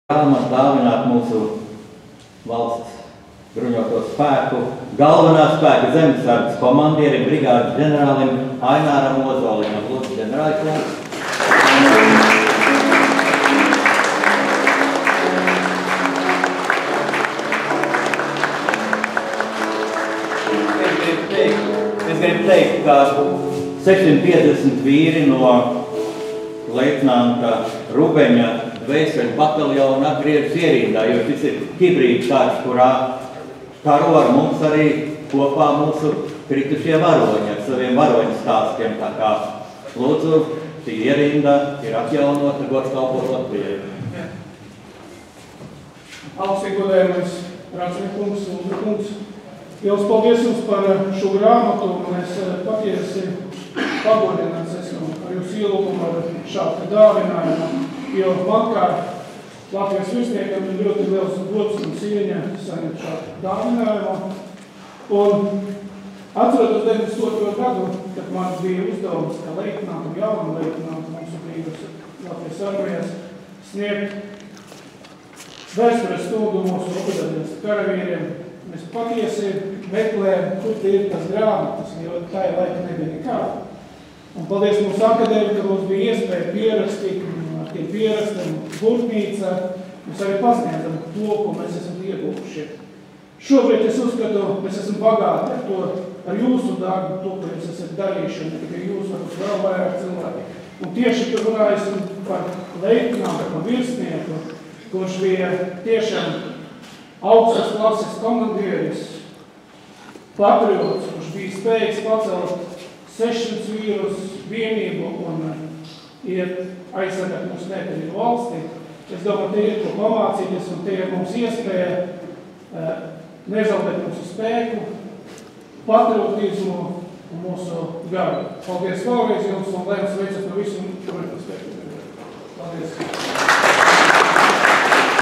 Grāmatu dāvināt mūsu valsts bruņoto spēku galvenā spēka zemesargas komandierim, brigādes ģenerālim Aināram Ozolim. Lūdzu, ģenerāli kungs. Es gribu teikt, ka 650 vīri no leitnanta Rubeņa Vēseļu bataljona atgriežas ierindā, jo šis ir hibrīds karš, kurā karo ar mums arī kopā mūsu kritušie varoņi ar saviem varoņu stāstiem. Tā kā lūdzu, šī ierinda ir atjaunota, gods kalpot Latvijai. Augstī godējamais Rācina kungs, Lūdzu kungs, liels paldies jums par šo grāmatu, un es patiesi pagodināts esmu ar jūsu ielūgumu ar šādu dāvinājumu. Jo man kā Latvijas virsniekam ir ļoti liels gods un cieņa saņemt šādu dāvinājumu. Un atceroties 92. gadu, kad man bija uzdevums kā leitnantu, jaunam leitnantu mūsu brīvas Latvijas armijas sniegt vēstures stundu mūsu okupācijas karavīriem, mēs patiesi meklējam, kur ir tas grāmatas, jo tā laika nebija nekāda. Un paldies mūsu akadēmijai, ka mums bija iespēja pierakstīt tie pierakstiem burtnīca, mēs arī pasniedzam to, ko mēs esam ieguvuši. Šobrīd es uzskatu, mēs esam bagāti ar to, ar jūsu darbu, to, ko jūs esat darījuši, un ne tikai jūs, varbūt vēl vairāk cilvēki. Un tieši tur runājusim par leitnantu, par virsnieku, kurš bija tiešām augstas klases komandieris, patriots, kurš bija spējīgs pacelt 600 vīrus vienību un iet aizsargāt mūsu neatkarību valsti. Es domāju, te ir ko pamācīties, un te ir mums iespēja nezaudēt mūsu spēku, patriotismu un mūsu garu. Paldies vēlreiz jums, un lai mums veicas par visu,